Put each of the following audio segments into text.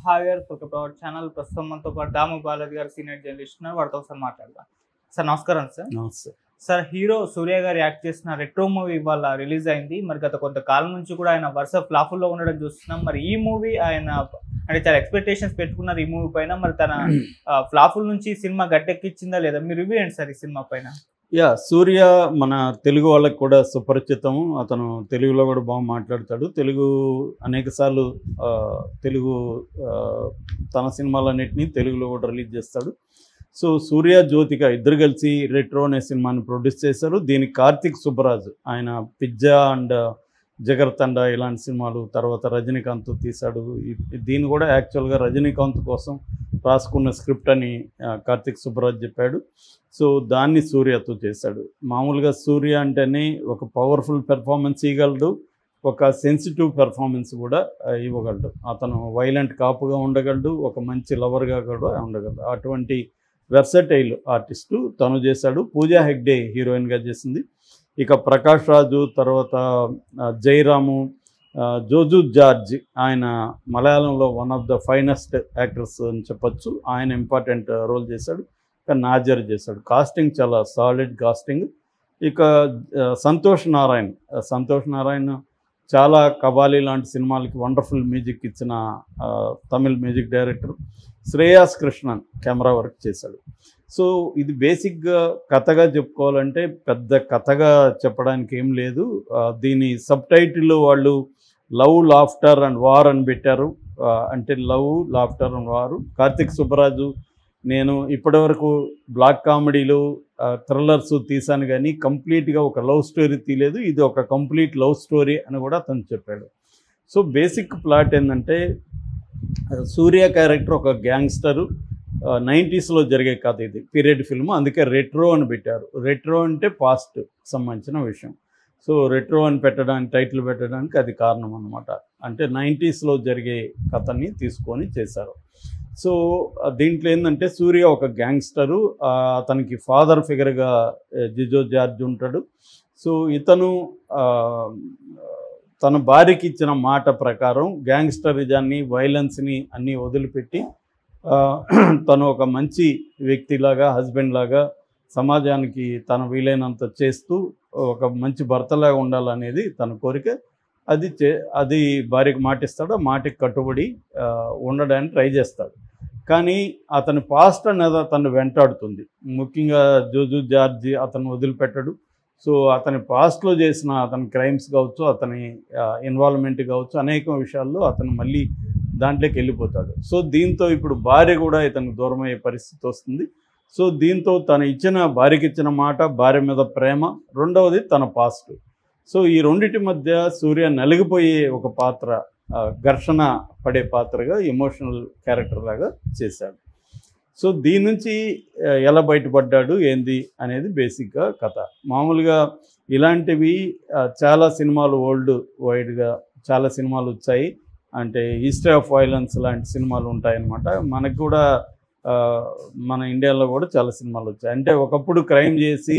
Higher welcome to our channel. ప్రస్తుతం మనతో పాటు దాము బాలాజీ గారు సీనియర్ జర్నలిస్ట్ ఉన్నారు. వారితో ఒకసారి మాట్లాడదాం. సార్ నమస్కారం సార్. నమస్తే. సార్ హీరో సూర్య గారు యాక్ట్ చేసిన రెట్రో మూవీ ఇవాళ రిలీజ్ అయింది. మరి గత కొంతకాలం నుంచి కూడా ఆయన వరుస ఫ్లాపుల్లో ఉండడం చూస్తున్నాం. మరి ఈ మూవీ ఆయన అంటే చాలా ఎక్స్పెక్టేషన్స్ పెట్టుకున్నారు ఈ మూవీ పైన. మరి తన ఫ్లాపుల నుంచి సినిమా గట్టెక్కిచ్చిందా లేదా? మీరు రివ్యూ ఏంటి సార్ ఈ సినిమా పైన? సూర్య మన తెలుగు వాళ్ళకి కూడా సుపరిచితం. అతను తెలుగులో కూడా బాగా మాట్లాడతాడు. తెలుగు అనేకసార్లు తెలుగు తన సినిమాలన్నింటినీ తెలుగులో కూడా రిలీజ్ చేస్తాడు. సో సూర్య జ్యోతిక ఇద్దరు కలిసి రెట్రో అనే సినిమాని ప్రొడ్యూస్ చేశారు. దీనికి కార్తిక్ సుబ్బరాజు ఆయన పిజ్జా అండ్ జగర్తండ ఇలాంటి సినిమాలు, తర్వాత రజనీకాంత్ తీశాడు. దీన్ని కూడా యాక్చువల్గా రజనీకాంత్ కోసం రాసుకున్న స్క్రిప్ట్ అని కార్తిక్ సుబ్బరాజు చెప్పాడు. సో దాన్ని సూర్యతో చేశాడు. మామూలుగా సూర్య అంటేనే ఒక పవర్ఫుల్ పెర్ఫార్మెన్స్ ఇవ్వగలడు, ఒక సెన్సిటివ్ పెర్ఫార్మెన్స్ కూడా ఇవ్వగలడు. అతను వైలెంట్ కాపుగా ఉండగలడు, ఒక మంచి లవర్గా కూడా ఉండగలడు. అటువంటి వెర్సటైల్ ఆర్టిస్టు తను చేశాడు. పూజా హెగ్డే హీరోయిన్గా చేసింది. ఇక ప్రకాష్ రాజు, తర్వాత జయరాము, జోజు జార్జ్, ఆయన మలయాళంలో one of the finest actors అని చెప్పచ్చు. ఆయన ఇంపార్టెంట్ రోల్ చేశాడు. ఇక నాజర్ చేశాడు. కాస్టింగ్ చాలా సాలిడ్ కాస్టింగ్. ఇక సంతోష్ నారాయణ్ చాలా కబాలీ లాంటి సినిమాలకి వండర్ఫుల్ మ్యూజిక్ ఇచ్చిన Tamil music director. Shreyas Krishnan camera work చేశాడు. సో ఇది బేసిక్గా కథగా చెప్పుకోవాలంటే పెద్ద కథగా చెప్పడానికి ఏం లేదు. దీని సబ్ టైటిల్ వాళ్ళు లవ్, లాఫ్టర్ అండ్ వార్ అని పెట్టారు. అంటే లవ్, లాఫ్టర్ అండ్ వారు. కార్తిక్ సుబ్బరాజు నేను ఇప్పటివరకు బ్లాక్ కామెడీలు, థ్రిల్లర్స్ తీశాను కానీ కంప్లీట్గా ఒక లవ్ స్టోరీ తీయలేదు. ఇది ఒక కంప్లీట్ లవ్ స్టోరీ అని కూడా అతను చెప్పాడు. సో బేసిక్ ప్లాట్ ఏంటంటే సూర్య క్యారెక్టర్ ఒక గ్యాంగ్స్టరు. 90s జరిగే కథ. ఇది పీరియడ్ ఫిల్మ్, అందుకే రెట్రో అని పెట్టారు. రెట్రో అంటే పాస్ట్ సంబంధించిన విషయం. సో రెట్రో అని టైటిల్ పెట్టడానికి అది కారణం అన్నమాట. అంటే 90s జరిగే కథని తీసుకొని చేశారు. సో దీంట్లో ఏంటంటే సూర్య ఒక గ్యాంగ్స్టరు. అతనికి ఫాదర్ ఫిగర్గా జిజో జార్జ్ ఉంటాడు. సో ఇతను తన భార్యకి ఇచ్చిన మాట ప్రకారం గ్యాంగ్స్టరిజాన్ని, వైలెన్స్ని అన్నీ వదిలిపెట్టి తను ఒక మంచి వ్యక్తిలాగా, హస్బెండ్ లాగా సమాజానికి తన వీలైనంత చేస్తూ ఒక మంచి భర్తలాగా ఉండాలనేది తన కోరిక. అది భార్యకు మాటిస్తాడు. ఆ మాటకి కట్టుబడి ఉండడానికి ట్రై చేస్తాడు. కానీ అతని పాస్ట్ అనేది అతను వెంటాడుతుంది. ముఖ్యంగా జోజు జార్జి అతను వదిలిపెట్టడు. సో అతని పాస్ట్లో చేసిన అతని క్రైమ్స్ కావచ్చు, అతని ఇన్వాల్వ్మెంట్ కావచ్చు, అనేక విషయాల్లో అతను మళ్ళీ దాంట్లోకి వెళ్ళిపోతాడు. సో దీంతో ఇప్పుడు భార్య కూడా ఇతనికి దూరమయ్యే పరిస్థితి వస్తుంది. సో దీంతో భార్యకి ఇచ్చిన మాట, భార్య మీద ప్రేమ, రెండవది తన పాస్ట్. సో ఈ రెండింటి మధ్య సూర్య నలిగిపోయే ఒక పాత్ర, ఘర్షణ పడే పాత్రగా, ఎమోషనల్ క్యారెక్టర్ లాగా చేశాడు. సో దీని నుంచి ఎలా బయటపడ్డాడు ఏంది అనేది బేసిక్గా కథ. మామూలుగా ఇలాంటివి చాలా సినిమాలు వరల్డ్ వైడ్గా చాలా సినిమాలు వచ్చాయి. అంటే హిస్టరీ ఆఫ్ వైలెన్స్ లాంటి సినిమాలు ఉంటాయన్నమాట. మనకు కూడా మన ఇండియాలో కూడా చాలా సినిమాలు వచ్చాయి. అంటే ఒకప్పుడు క్రైమ్ చేసి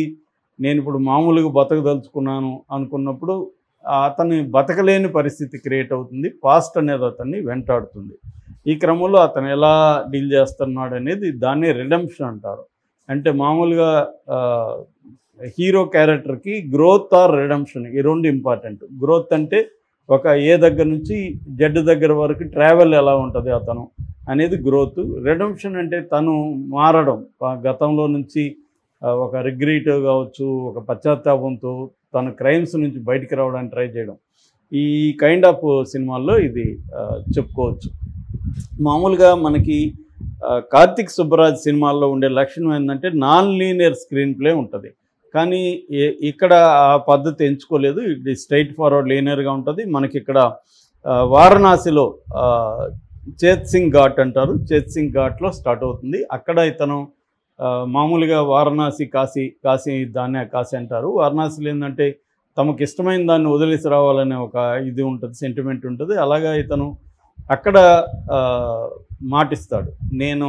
నేను ఇప్పుడు మామూలుగా బతకదలుచుకున్నాను అనుకున్నప్పుడు అతన్ని బతకలేని పరిస్థితి క్రియేట్ అవుతుంది. పాస్ట్ అనేది అతన్ని వెంటాడుతుంది. ఈ క్రమంలో అతను ఎలా డీల్ చేస్తున్నాడు అనేది దాన్ని రిడెంప్షన్ అంటారు. అంటే మామూలుగా హీరో క్యారెక్టర్కి గ్రోత్ ఆర్ రిడెంప్షన్ ఈ రెండు ఇంపార్టెంట్. గ్రోత్ అంటే ఒక ఏ దగ్గర నుంచి జెడ్ దగ్గర వరకు ట్రావెల్ ఎలా ఉంటుంది అతను అనేది గ్రోత్. రిడెంప్షన్ అంటే తను మారడం, గతంలో నుంచి ఒక రిగ్రెట్ కావచ్చు, ఒక పశ్చాత్తాపంతో తన క్రైమ్స్ నుంచి బయటికి రావడానికి ట్రై చేయడం. ఈ కైండ్ ఆఫ్ సినిమాల్లో ఇది చెప్పుకోవచ్చు. మామూలుగా మనకి కార్తిక్ సుబ్బరాజ్ సినిమాల్లో ఉండే లక్షణం ఏంటంటే నాన్ లీనియర్ స్క్రీన్ ప్లే ఉంటుంది. కానీ ఇక్కడ ఆ పద్ధతి ఎంచుకోలేదు. ఇది స్ట్రైట్ ఫార్వర్డ్ లీనియర్గా ఉంటుంది. మనకి ఇక్కడ వారణాసిలో చేత్ సింగ్ ఘాట్ అంటారు. చేత్ సింగ్ ఘాట్లో స్టార్ట్ అవుతుంది. అక్కడ ఇతను మామూలుగా వారణాసి, కాశీ దాన్నే కాశీ అంటారు. వారణాసిలో ఏంటంటే తమకు ఇష్టమైన దాన్ని వదిలేసి రావాలనే ఒక ఇది ఉంటుంది, సెంటిమెంట్ ఉంటుంది. అలాగా ఇతను అక్కడ మాటిస్తాడు, నేను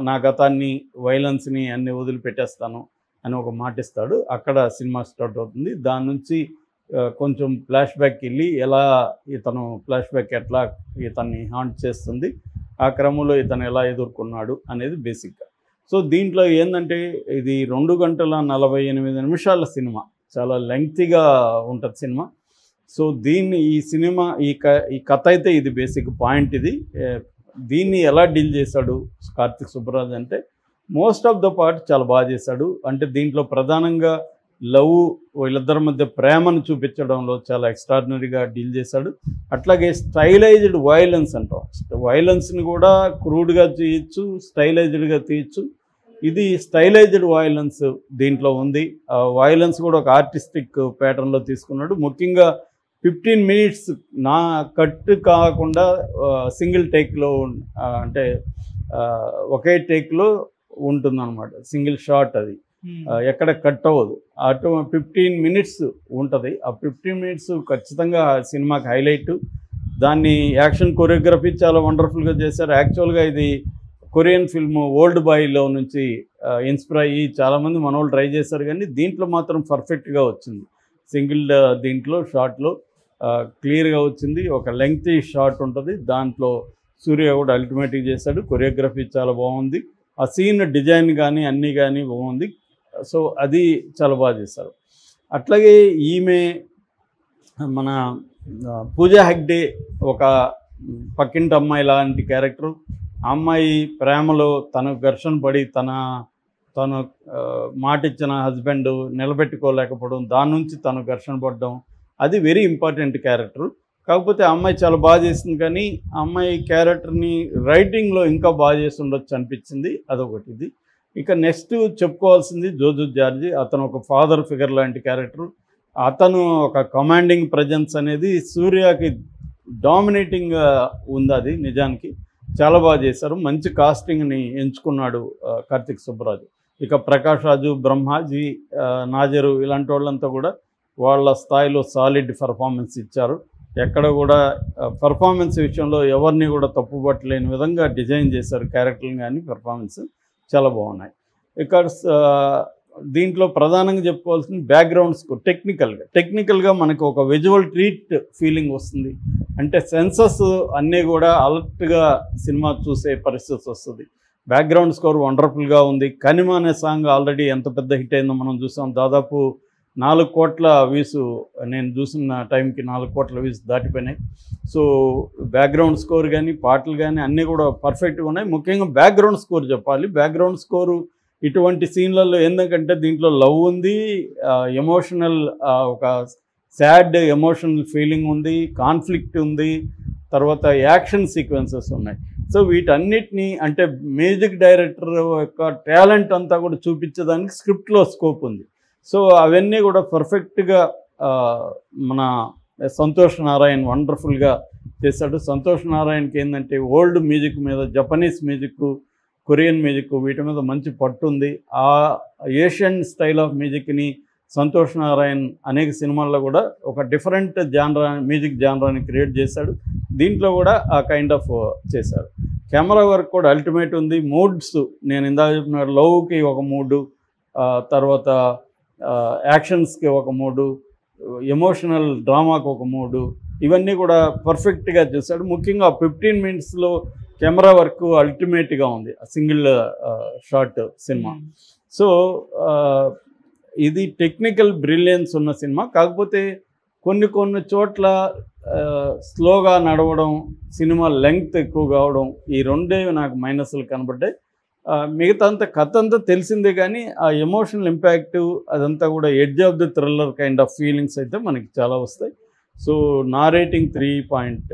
నా గతాన్ని, వైలెన్స్ని అన్ని వదిలిపెట్టేస్తాను అని ఒక మాటిస్తాడు. అక్కడ సినిమా స్టార్ట్ అవుతుంది. దాని నుంచి కొంచెం ఫ్లాష్ బ్యాక్ వెళ్ళి ఎలా ఇతను ఫ్లాష్ బ్యాక్ ఎట్లా ఇతన్ని హాంట్ చేస్తుంది ఆ క్రమంలో ఇతను ఎలా ఎదుర్కొన్నాడు అనేది బేసిక్గా. సో దీంట్లో ఏంటంటే ఇది 2 గంటల 48 నిమిషాల సినిమా, చాలా లెంగ్తీగా ఉంటుంది సినిమా. సో ఈ సినిమా ఈ కథ అయితే ఇది బేసిక్ పాయింట్. ఇది దీన్ని ఎలా డీల్ చేశాడు కార్తిక్ సుబ్బరాజ్ అంటే మోస్ట్ ఆఫ్ ద పార్ట్ చాలా బాగా చేశాడు. అంటే దీంట్లో ప్రధానంగా లవ్, వీళ్ళిద్దరి మధ్య ప్రేమను చూపించడంలో చాలా ఎక్స్ట్రాడినరీగా డీల్ చేశాడు. అట్లాగే స్టైలైజ్డ్ వైలెన్స్ అంటాం, వైలెన్స్ని కూడా క్రూడ్గా తీయచ్చు, స్టైలైజ్డ్గా తీయచ్చు. ఇది స్టైలైజ్డ్ వైలెన్స్ దీంట్లో ఉంది. వైలెన్స్ కూడా ఒక ఆర్టిస్టిక్ ప్యాటర్న్లో తీసుకున్నాడు. ముఖ్యంగా 15 మినిట్స్ నా కట్ కాకుండా సింగిల్ టేక్లో, అంటే ఒకే టేక్లో ఉంటుందన్నమాట, సింగిల్ షాట్. అది ఎక్కడ కట్ అవ్వదు. అటు 15 మినిట్స్ ఉంటుంది. ఆ 15 మినిట్స్ ఖచ్చితంగా సినిమాకి హైలైట్. దాన్ని యాక్షన్ కొరియోగ్రఫీ చాలా వండర్ఫుల్గా చేశారు. యాక్చువల్గా ఇది కొరియన్ ఫిల్మ్ ఓల్డ్ బాయ్లో నుంచి ఇన్స్పైర్ అయ్యి చాలామంది మనోళ్ళు ట్రై చేశారు, కానీ దీంట్లో మాత్రం పర్ఫెక్ట్గా వచ్చింది. సింగిల్ దీంట్లో షాట్లో క్లియర్గా వచ్చింది. ఒక లెంగ్తీ షాట్ ఉంటుంది, దాంట్లో సూర్య కూడా అల్టిమేట్గా చేశాడు. కొరియోగ్రఫీ చాలా బాగుంది. ఆ సీన్ డిజైన్ కానీ అన్నీ కానీ బాగుంది. సో అది చాలా బాగా చేశారు. అట్లాగే ఈమె మన పూజా హెగ్డే ఒక పక్కింటి అమ్మాయి లాంటి క్యారెక్టర్. ఆ అమ్మాయి ప్రేమలో తనకు ఘర్షణ పడి తను మాట ఇచ్చిన హస్బెండ్ నిలబెట్టుకోలేకపోవడం, దాని నుంచి తను ఘర్షణ పడడం, అది వెరీ ఇంపార్టెంట్ క్యారెక్టర్. కాకపోతే ఆ అమ్మాయి చాలా బాగా చేసింది, కానీ ఆ అమ్మాయి క్యారెక్టర్ని రైటింగ్లో ఇంకా బాగా చేసి ఉండొచ్చు అనిపించింది. అదొకటి. ఇది ఇక నెక్స్ట్ చెప్పుకోవాల్సింది జోజు జార్జి. అతను ఒక ఫాదర్ ఫిగర్ లాంటి క్యారెక్టర్. అతను ఒక కమాండింగ్ ప్రజెన్స్ అనేది సూర్యకి డామినేటింగ్గా ఉంది. అది నిజానికి చాలా బాగా చేశారు. మంచి కాస్టింగ్ని ఎంచుకున్నాడు కార్తిక్ సుబ్బరాజు. ఇక ప్రకాష్ రాజు, బ్రహ్మాజీ, నాజరు ఇలాంటి వాళ్ళంతా కూడా వాళ్ళ స్థాయిలో సాలిడ్ పర్ఫార్మెన్స్ ఇచ్చారు. ఎక్కడ కూడా పర్ఫార్మెన్స్ విషయంలో ఎవరిని కూడా తప్పుపట్టలేని విధంగా డిజైన్ చేశారు క్యారెక్టర్ని, కానీ పర్ఫార్మెన్స్ చాలా బాగున్నాయి. ఇక దీంట్లో ప్రధానంగా చెప్పుకోవాల్సింది బ్యాక్గ్రౌండ్ స్కోర్. టెక్నికల్గా మనకు ఒక విజువల్ ట్రీట్ ఫీలింగ్ వస్తుంది. అంటే సెన్సెస్ అన్నీ కూడా అలర్ట్గా సినిమా చూసే పరిస్థితి వస్తుంది. బ్యాక్గ్రౌండ్ స్కోర్ వండర్ఫుల్గా ఉంది. కనిమ అనే సాంగ్ ఆల్రెడీ ఎంత పెద్ద హిట్ అయిందో మనం చూసాం. దాదాపు 4 కోట్ల వ్యూస్, నేను చూసిన టైంకి 4 కోట్ల వ్యూస్ దాటిపోయినాయి. సో బ్యాక్గ్రౌండ్ స్కోర్ కానీ పాటలు కానీ అన్నీ కూడా పర్ఫెక్ట్గా ఉన్నాయి. ముఖ్యంగా బ్యాక్గ్రౌండ్ స్కోర్ చెప్పాలి. బ్యాక్గ్రౌండ్ స్కోరు ఇటువంటి సీన్లలో ఎందుకంటే దీంట్లో లవ్ ఉంది, ఎమోషనల్ ఒక సాడ్ ఎమోషనల్ ఫీలింగ్ ఉంది, కాన్ఫ్లిక్ట్ ఉంది, తర్వాత యాక్షన్ సీక్వెన్సెస్ ఉన్నాయి. సో వీటన్నిటినీ అంటే మ్యూజిక్ డైరెక్టర్ యొక్క టాలెంట్ అంతా కూడా చూపించడానికి స్క్రిప్ట్లో స్కోప్ ఉంది. సో అవన్నీ కూడా పర్ఫెక్ట్గా మన సంతోష్ నారాయణ్ వండర్ఫుల్గా చేశాడు. సంతోష్ నారాయణకి ఏంటంటే ఓల్డ్ మ్యూజిక్ మీద, జపనీస్ మ్యూజిక్, కొరియన్ మ్యూజిక్, వీటి మీద మంచి పట్టు ఉంది. ఆ ఏషియన్ స్టైల్ ఆఫ్ మ్యూజిక్ని సంతోష్ నారాయణ్ అనేక సినిమాల్లో కూడా ఒక డిఫరెంట్ మ్యూజిక్ జానరాని క్రియేట్ చేశాడు. దీంట్లో కూడా ఆ కైండ్ ఆఫ్ చేశాడు. కెమెరా వర్క్ కూడా అల్టిమేట్ ఉంది. మూడ్స్ నేను ఇందాక చెప్పిన లవ్కి ఒక మూడు, తర్వాత యాక్షన్స్కి ఒక మూడు, ఎమోషనల్ డ్రామాకి ఒక మూడు, ఇవన్నీ కూడా పర్ఫెక్ట్గా చేశాడు. ముఖ్యంగా 15 మినిట్స్లో కెమెరా వర్క్ అల్టిమేట్గా ఉంది, సింగిల్ షాట్ సినిమా. సో ఇది టెక్నికల్ బ్రిలియన్స్ ఉన్న సినిమా. కాకపోతే కొన్ని చోట్ల స్లోగా నడవడం, సినిమా లెంగ్త్ ఎక్కువ కావడం, ఈ రెండే నాకు మైనస్లు కనబడ్డాయి. మిగతా అంతా కథ అంతా తెలిసిందే, కానీ ఆ ఎమోషనల్ ఇంపాక్ట్ అదంతా కూడా edge of the thriller kind of feelings అయితే మనకి చాలా వస్తాయి. సో నా రేటింగ్ 3.